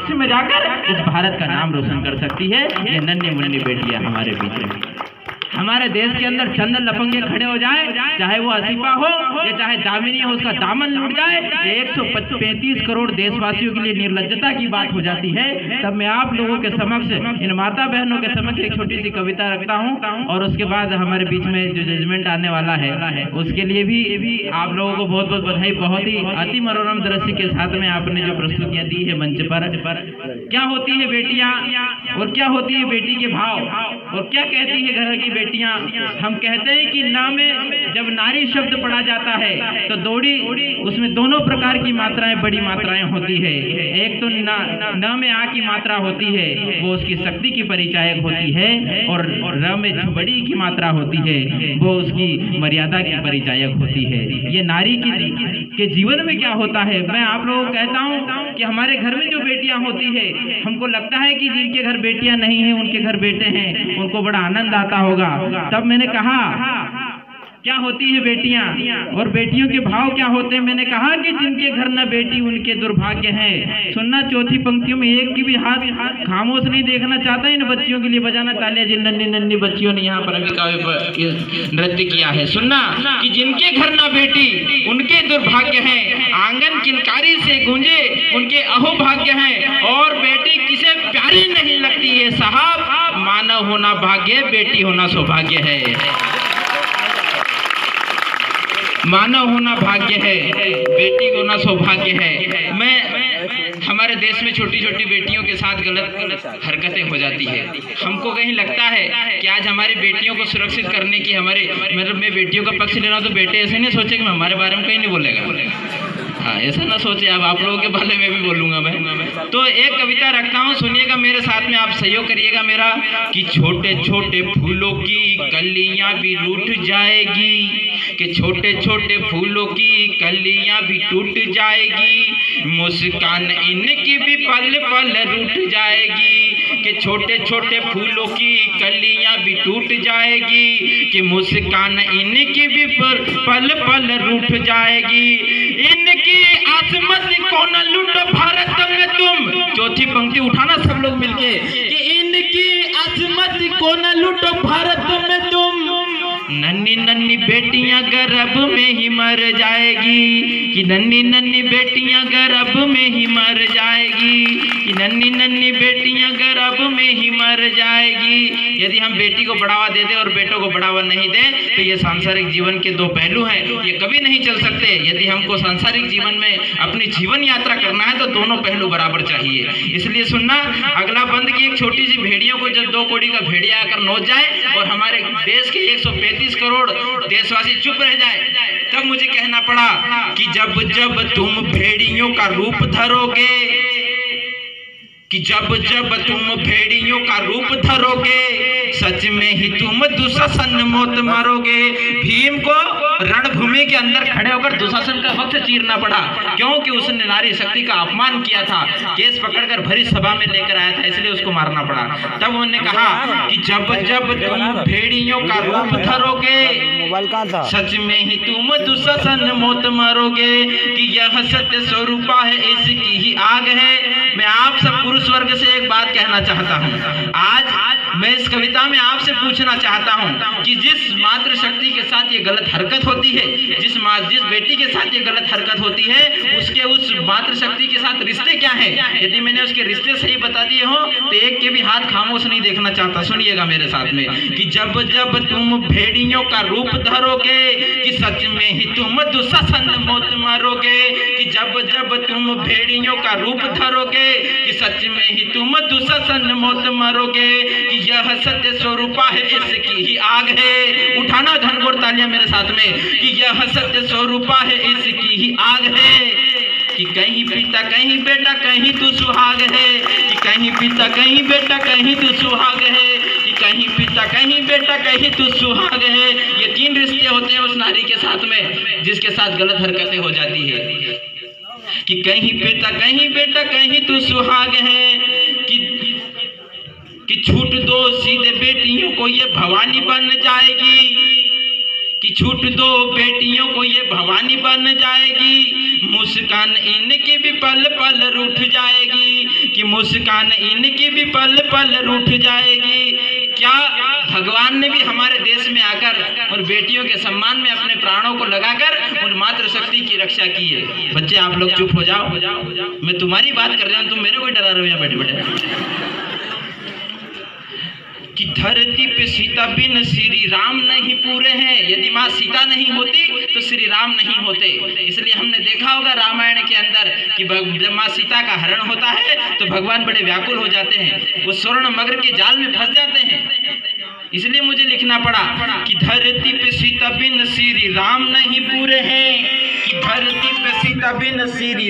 अंतरिक्ष में जाकर इस भारत का नाम रोशन कर सकती है। ये नन्ही मुन्नी बेटियां हमारे बीच में। हमारे देश के अंदर चंद लफंगे खड़े हो जाए, चाहे वो असीफा हो या चाहे दामिनी हो, उसका दामन लूट जाए, 135 करोड़ देशवासियों के लिए निर्लज्जता की बात हो जाती है। तब मैं आप लोगों के समक्ष, इन माता बहनों के समक्ष एक छोटी सी कविता रखता हूं और उसके बाद हमारे बीच में जो जजमेंट आने वाला है उसके लिए भी आप लोगों को बहुत बहुत बधाई। बहुत ही अति मनोरम दृश्य के साथ में आपने जो प्रस्तुतियां दी है मंच पर। क्या होती है बेटियां और क्या होती है बेटी के भाव और क्या कहती है घर की बेटियां। हम कहते हैं कि ना में जब नारी शब्द पढ़ा जाता है तो दौड़ी उसमें दोनों प्रकार की मात्राएं, बड़ी मात्राएं होती है। एक तो न में आ की मात्रा होती है, वो उसकी शक्ति की परिचायक होती है, और र में बड़ी की मात्रा होती है, वो उसकी मर्यादा की परिचायक होती है। ये नारी के जीवन में क्या होता है, मैं आप लोगों को कहता हूँ कि हमारे घर में जो बेटियां होती है, हमको लगता है कि जिनके घर बेटियां नहीं है उनके घर बेटे हैं, उनको बड़ा आनंद आता होगा। तब मैंने कहा क्या होती है बेटियां और बेटियों के भाव क्या होते हैं। मैंने कहा कि जिनके घर न बेटी उनके दुर्भाग्य हैं। सुनना, चौथी पंक्तियों में एक की भी हाथ खामोश नहीं देखना चाहता। इन बच्चियों के लिए बजाना तालियां जिन नन्ही नन्ही बच्चियों ने यहाँ पर अभी नृत्य किया है। सुनना कि जिनके घर न बेटी उनके दुर्भाग्य हैं, आंगन किनकारी से गूंजे उनके अहोभाग्य हैं, और बेटी किसे प्यारी नहीं लगती है साहब, मानव होना भाग्य, बेटी होना सौभाग्य है। मानव होना भाग्य है, बेटी होना सौभाग्य है। मैं हमारे देश में छोटी छोटी बेटियों के साथ गलत हरकतें हो जाती है। हमको कहीं लगता है कि आज हमारी बेटियों को सुरक्षित करने की मतलब मैं बेटियों का पक्ष लेना, तो बेटे ऐसे नहीं सोचे कि हमारे बारे में कहीं नहीं बोलेगा। हाँ, ऐसा ना सोचे। अब आप लोगों के बारे में भी बोलूंगा मैं। तो एक कविता रखता हूँ, सुनिएगा मेरे साथ में, आप सहयोग करिएगा मेरा। कि छोटे छोटे फूलों की कलियां भी रूठ जाएगी, कि छोटे छोटे फूलों की कलियां भी टूट जाएगी, मुस्कान इनकी भी पल पल रूठ जाएगी, कि छोटे छोटे फूलों की कलियां भी टूट जाएगी, कि मुस्कान इनकी भी पल पल रूठ जाएगी, इनकी आजमत को न लूटो भारत में तुम। चौथी पंक्ति उठाना सब लोग मिलके, कि इनकी आजमत को न लूटो भारत में तुम, नन्ही नन्ही बेटियां गर्भ में ही मर जाएगी, कि नन्ही नन्ही बेटियां गर्भ में ही मर जाएगी, कि नन्ही नन्ही बेटियां गर्भ में ही मर जाएगी। यदि हम बेटी को बढ़ावा दे दें और बेटों को बढ़ावा नहीं दें तो ये सांसारिक जीवन के दो पहलू हैं, ये कभी नहीं चल सकते। यदि हमको सांसारिक जीवन में अपनी जीवन यात्रा करना है तो दोनों पहलू बराबर चाहिए। इसलिए सुनना, अगला बंद की एक छोटी सी भेड़ियों को जब 2 कोड़ी का भेड़िया आकर नोच जाए और हमारे देश के 135 करोड़ देशवासी चुप रह जाए, तब मुझे कहना पड़ा कि जब जब तुम भेड़ियों का रूप धरोगे, कि जब जब तुम भेड़ियों का रूप धरोगे, सच में ही तुम दुशासन मौत मारोगे। भीम को रणभूमि के अंदर खड़े होकर दुशासन का वक्त चीरना पड़ा, क्योंकि उसने नारी शक्ति का अपमान किया था, केस पकड़कर भरी सभा में लेकर आया था, इसलिए उसको मारना पड़ा। तब उन्होंने कहा कि जब जब तुम भेड़ियों का रूप धरोगे, सच में ही तुम दुशासन मौत मारोगे, कि यह सत्य स्वरूपा है, इसकी ही आग है। मैं आप सब पुरुष वर्ग से एक बात कहना चाहता हूँ। आज मैं इस कविता में आपसे पूछना चाहता हूँ कि जिस मातृशक्ति के साथ ये गलत हरकत होती है, जिस बेटी के साथ ये गलत हरकत होती है, उसके उस मातृशक्ति के साथ रिश्ते क्या है। यदि मैंने उसके रिश्ते सही बता दिए हो तो एक के भी हाथ खामोश नहीं देखना चाहता। सुनिएगा मेरे साथ में, कि जब जब तुम भेड़ियों का रूप धरोगे, कि सच में ही तुम दुशासन मौत मारोगे, कि जब जब तुम भेड़ियों का रूप धरोगे, कि सच में ही तुम दुशासन मौत मारोगे, कि यह सत्य स्वरूपा है, इसकी ही आग है। उठाना घनघोर तालियां मेरे साथ में, कि यह सत्य स्वरूपा है, इसकी ही आग है। कि कहीं पिता कहीं बेटा कहीं तू सुहाग है, कि कहीं पिता कहीं बेटा कहीं तू सुहाग है, कि कहीं पिता कहीं बेटा कहीं तू सुहाग है। ये 3 रिश्ते होते हैं उस नारी के साथ में जिसके साथ गलत हरकतें हो जाती है। कि कहीं पिता कहीं बेटा कहीं तू सुहाग है, कि छूट दो सीधे बेटियों को ये भवानी बन जाएगी, कि छूट दो बेटियों को ये भवानी बन जाएगी, मुस्कान इनकी भी पल पल रूठ जाएगी, कि मुस्कान इनकी भी पल पल रूठ जाएगी। क्या भगवान ने भी हमारे देश में आकर और बेटियों के सम्मान में अपने प्राणों को लगाकर उन मातृशक्ति की रक्षा की है। बच्चे आप लोग चुप हो जाओ, मैं तुम्हारी बात कर रहा हूं, तुम मेरे को डरा रहे हो यहाँ बैठे बैठे। कि धरती पे सीता बिन श्री राम नहीं पूरे हैं। यदि माँ सीता नहीं होती तो श्री राम नहीं होते। इसलिए हमने देखा होगा रामायण के अंदर कि जब माँ सीता का हरण होता है तो भगवान बड़े व्याकुल हो जाते हैं, वो स्वर्ण मगर के जाल में फंस जाते हैं। इसलिए मुझे लिखना पड़ा कि धरती पे सीता बिन श्री राम नहीं पूरे हैं, कि धरती पे सीता बिन श्री